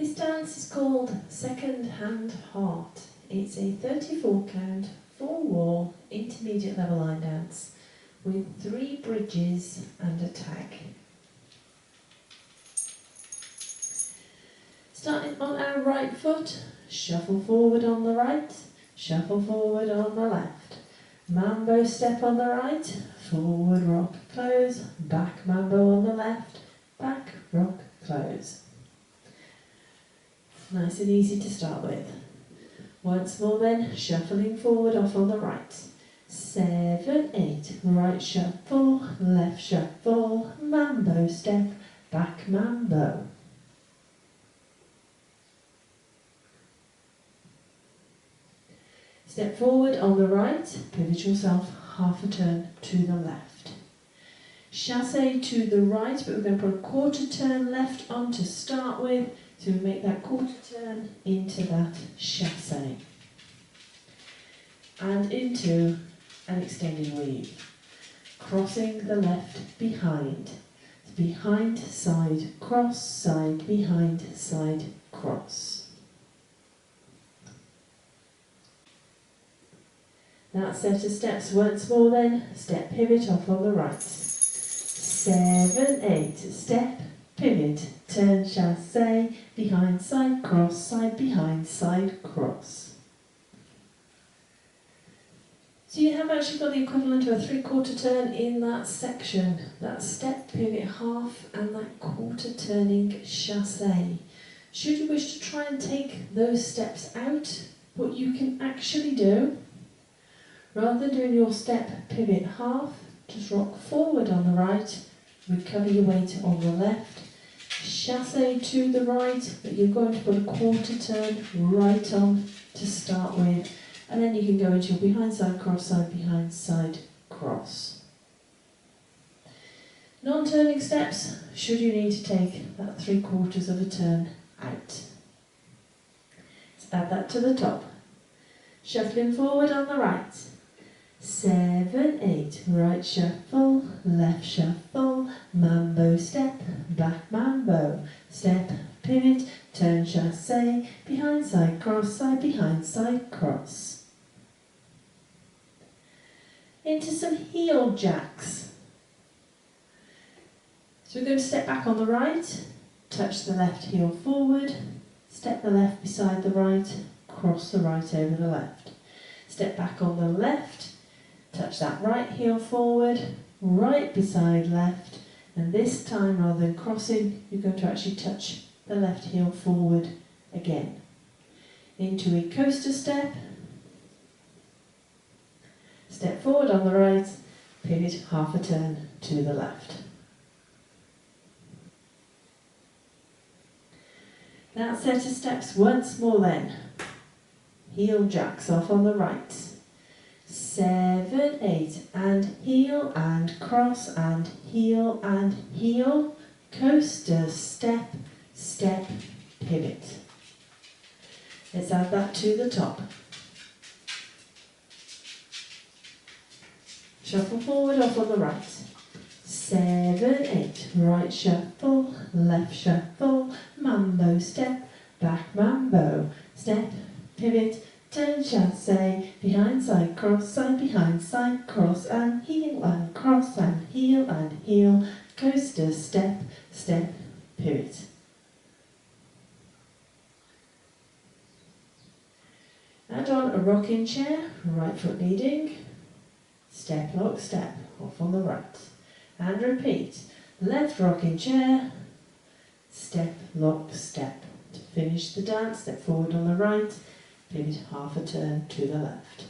This dance is called Second Hand Heart. It's a 34 count, 4 wall, intermediate level line dance with 3 bridges and a tag. Starting on our right foot, shuffle forward on the right, shuffle forward on the left. Mambo step on the right, forward rock close, back mambo on the left, back rock close. Nice and easy to start with. Once more then, shuffling forward off on the right. 7, 8, right shuffle, left shuffle, mambo step, back mambo. Step forward on the right, pivot yourself half a turn to the left. Chassé to the right, but we're going to put a quarter turn left on to start with, so we make that quarter turn into that chassé. And into an extended weave. Crossing the left behind. Behind, side, cross, side, behind, side, cross. That set of steps once more then, step pivot off on the right. 7, 8, step, pivot, turn chassé, behind side cross, side behind side cross. So you have actually got the equivalent of a 3/4 turn in that section, that step, pivot, half and that quarter turning chassé. Should you wish to try and take those steps out, what you can actually do, rather than doing your step, pivot, half, just rock forward on the right, recover your weight on the left, chassé to the right, but you're going to put a quarter turn right on to start with, and then you can go into your behind side cross. Non-turning steps, should you need to take that 3/4 of a turn out. Let's add that to the top. Shuffling forward on the right. 7, 8, right shuffle, left shuffle, mambo step, back mambo, step, pivot, turn chassé, behind side cross, side behind side cross. Into some heel jacks. So we're going to step back on the right, touch the left heel forward, step the left beside the right, cross the right over the left. Step back on the left, touch that right heel forward, right beside left, and this time rather than crossing, you're going to actually touch the left heel forward again. Into a coaster step, step forward on the right, pivot half a turn to the left. That set of steps once more then. Heel jacks off on the right. 7, 8, and heel and cross and heel, coaster, step, step, pivot. Let's add that to the top. Shuffle forward off on the right. 7, 8, right shuffle, left shuffle, mambo step, back mambo, step, pivot, turn chassé, behind side cross, side behind side cross, and cross and heel, coaster, step, step, pivot. Add on a rocking chair, right foot leading, step, lock, step, off on the right. And repeat, left rocking chair, step, lock, step. To finish the dance, step forward on the right, pivot half a turn to the left.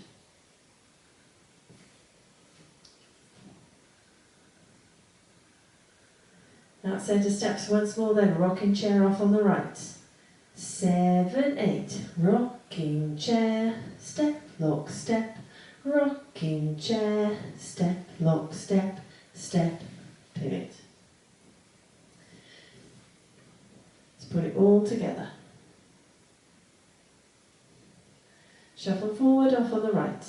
That set of steps once more then, rocking chair off on the right. 7, 8, rocking chair, step, lock, step, rocking chair, step, lock, step, step, pivot. Let's put it all together. Shuffle forward off on the right.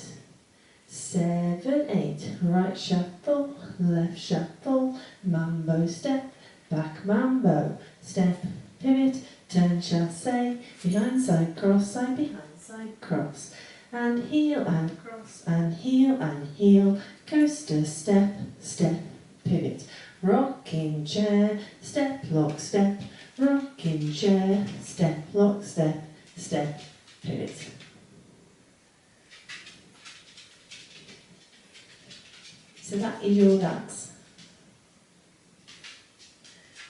7, 8, right shuffle, left shuffle, mambo step, back mambo, step, pivot, turn chassé. behind side cross, side behind side cross, and heel and cross, and heel, coaster step, step, pivot, rocking chair, step, lock, step, rocking chair, step, lock, step, step, pivot. So that is your dance.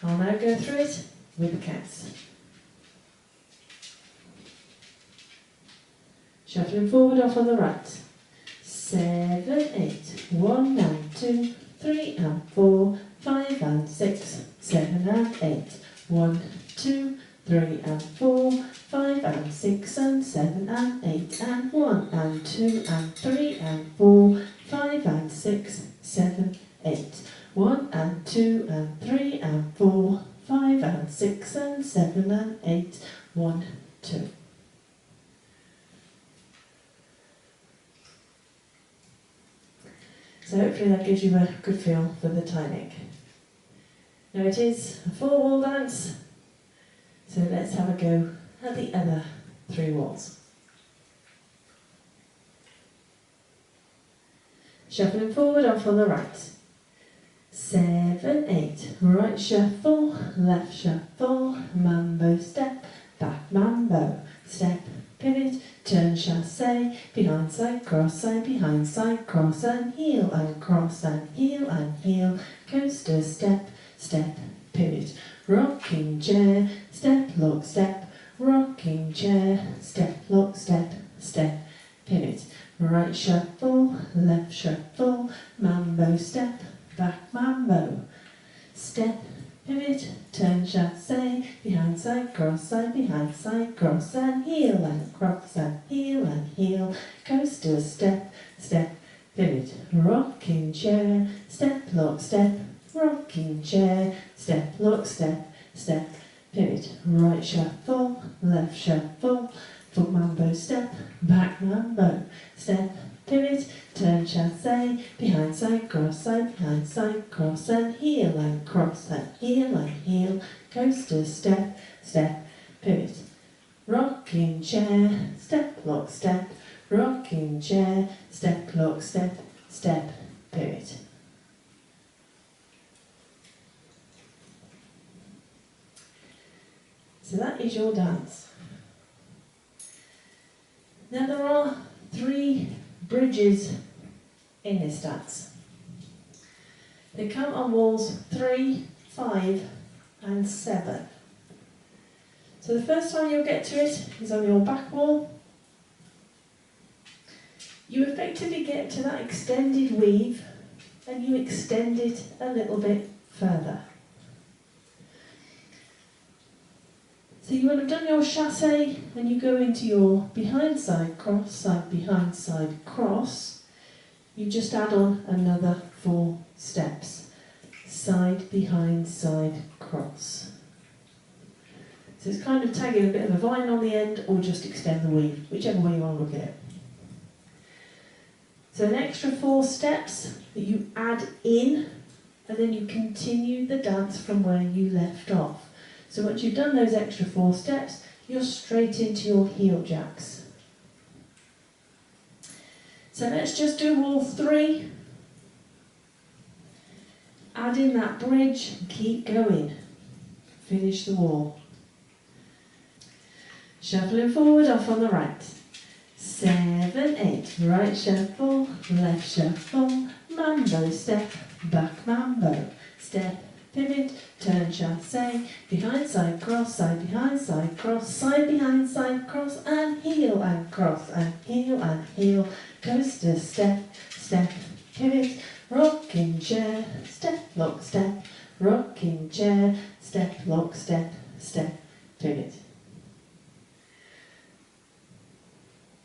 I'll now go through it with the counts. Shuffling forward off on the right. 7, 8, 1 and 2, 3 and 4, 5 and 6, 7 and 8, 1, 2, 3 and 4, 5 and 6 and 7 and 8 and 1 and 2 and 3 and 4, 5 and 6, 7, 8, 1 and 2 and 3 and 4, 5 and 6 and 7 and 8, 1, 2. So hopefully that gives you a good feel for the timing. Now it is a 4-wall dance, so let's have a go at the other 3 walls. Shuffling forward off on the right. 7, 8, right shuffle, left shuffle, mambo step, back mambo, step, pivot, turn chassé, behind side cross, side behind side cross, and heel, coaster step, step, pivot, rocking chair, step, lock, step, rocking chair, step, lock, step, step, pivot, right shuffle, left shuffle, mambo step, back mambo, step, pivot, turn chassé, behind side cross, side behind side cross, and heel, coaster step, step, pivot, rocking chair, step, lock, step, rocking chair, step, lock, step, step, pivot, right shuffle, left shuffle, foot mambo step, back mambo, step, pivot, turn chassé, behind side cross, side behind side cross, and heel, coaster step, step, pivot, rocking chair, step, lock, step, rocking chair, step, lock, step, step, pivot. So that is your dance. Now there are 3 bridges in this dance. They come on walls 3, 5 and 7. So the first time you'll get to it is on your back wall. You effectively get to that extended weave and you extend it a little bit further. So you will have done your chassé and you go into your behind side cross, side behind side cross. You just add on another 4 steps. Side behind side cross. So it's kind of tagging a bit of a vine on the end or just extend the weave, whichever way you want to look at it. So an extra 4 steps that you add in and then you continue the dance from where you left off. So once you've done those extra 4 steps, you're straight into your heel jacks. So let's just do wall 3. Add in that bridge and keep going. Finish the wall. Shuffling forward off on the right. 7, 8, right shuffle, left shuffle, mambo step, back mambo, step, pivot, turn chassé, behind side cross, side behind side cross, side behind side cross, and heel, coaster step, step, pivot, rocking chair, step, lock, step, rocking chair, step, lock, step, step, pivot.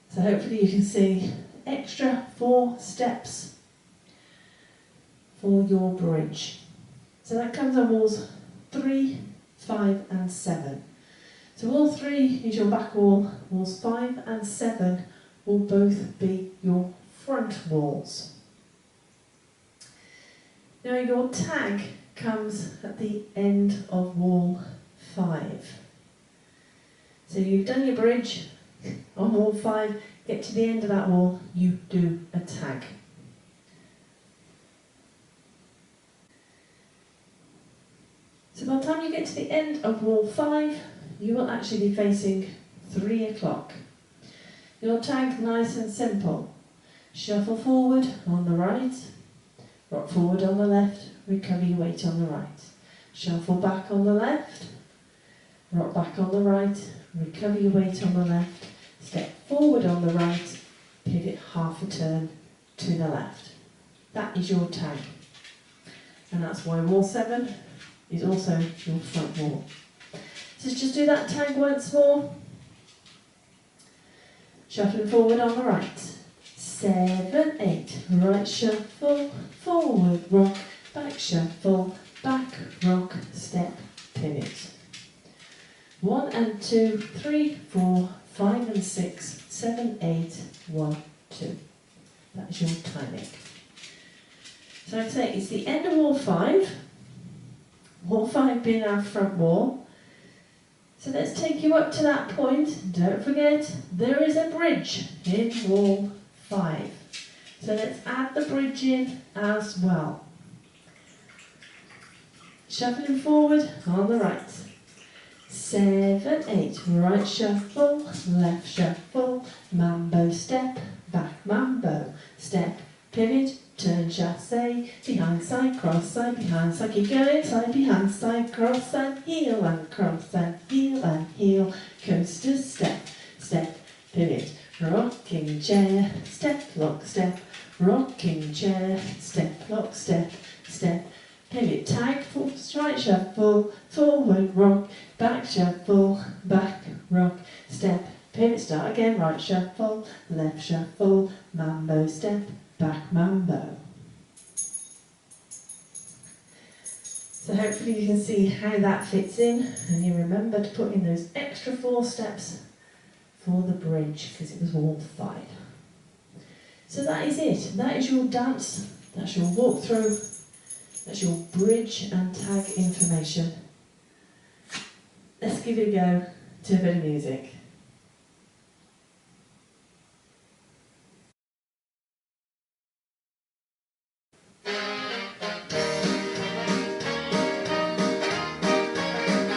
So hopefully you can see extra 4 steps for your bridge. So that comes on walls 3, 5 and 7. So wall 3 is your back wall, walls 5 and 7 will both be your front walls. Now your tag comes at the end of wall 5. So you've done your bridge on wall 5, get to the end of that wall, you do a tag. So by the time you get to the end of wall 5, you will actually be facing 3 o'clock. Your tag, nice and simple. Shuffle forward on the right, rock forward on the left, recover your weight on the right. Shuffle back on the left, rock back on the right, recover your weight on the left, step forward on the right, pivot half a turn to the left. That is your tag. And that's why wall 7 is also your front wall. So just do that tag once more. Shuffling forward on the right. 7, 8, right shuffle, forward rock, back shuffle, back rock, step, pivot. 1 and 2, 3, 4, 5 and 6, 7, 8, 1, 2. That is your timing. So I'd say it's the end of wall 5. Wall 5 being our front wall. So let's take you up to that point. Don't forget, there is a bridge in wall 5. So let's add the bridge in as well. Shuffling forward on the right. 7, 8, right shuffle, left shuffle, mambo step, back mambo, step, pivot, turn chassé, behind side, cross side, behind side, keep going, side, behind side, cross and heel, and heel, coaster step, step, pivot, rocking chair, step, lock, step, rocking chair, step, lock, step, step, pivot, tag, right shuffle, forward rock, back shuffle, back rock, step, pivot, start again, right shuffle, left shuffle, mambo step, back mambo. So hopefully you can see how that fits in, and you remember to put in those extra 4 steps for the bridge, because it was wall 5. So that is it. That is your dance, that's your walkthrough, that's your bridge and tag information. Let's give it a go to a bit of music.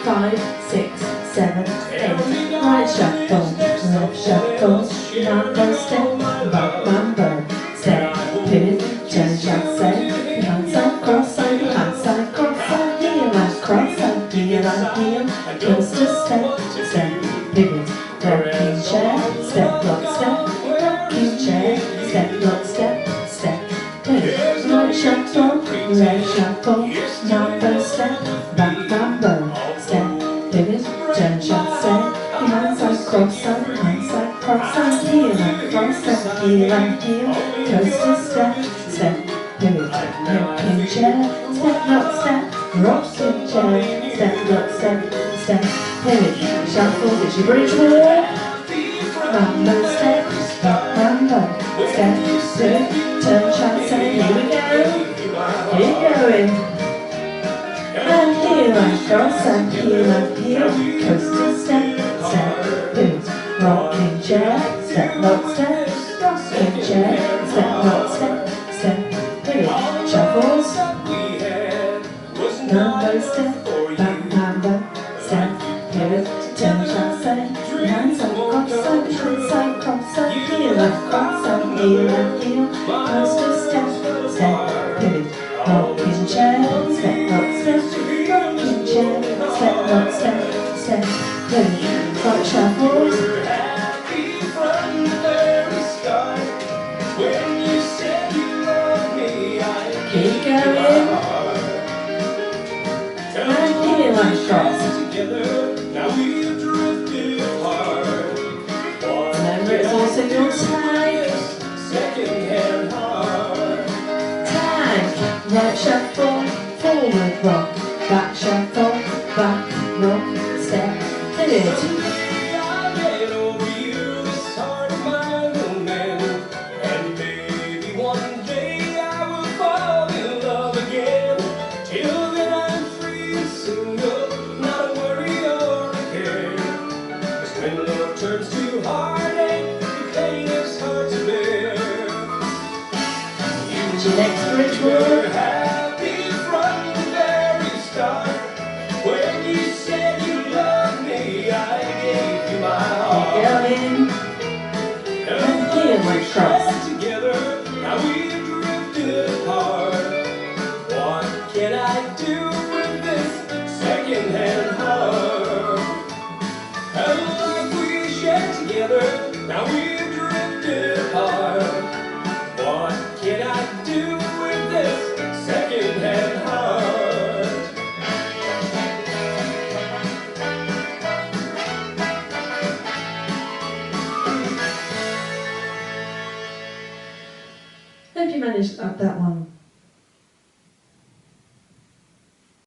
Five, 6, 7, 8. Right shuffle, left shuffle, mambo step, back mambo, step, pivot, turn chassé, behind side, cross side, behind side, cross side, heel and cross side, heel and heel, coaster step, step, pivot, rocking chair, step, lock, step, rocking chair, step, lock, step, step, pivot, right shuffle, left shuffle, mambo step, back mambo, step, pivot, turn chassé, behind side, cross side, behind side, cross side, heel and cross side, heel and heel, coaster step, step, pivot, rocking chair, step, lock, step, rocking chair, step, lock, step, step, pivot, shuffle, it's your bridge wall, mambo step, back mambo, step, pivot, turn chassé, here we go, keep going. And heel and cross and heel, coaster step, step, pivot, rocking chair, step, lock, step, rocking chair, step, lock, step, step, pivot, shuffles, mambo step, back mambo, step, pivot, turn chassé, behind side, cross side, heel and cross and heel, coaster step, step, pivot, rocking chair, step, lock, step, rocking chair, step, lock, step, step, pivot, right shuffles, keep going, and heel and cross. Remember, it's also your tag. Tag, right shuffle, forward rock, back shuffle, back rock, step, pivot. finish up that one.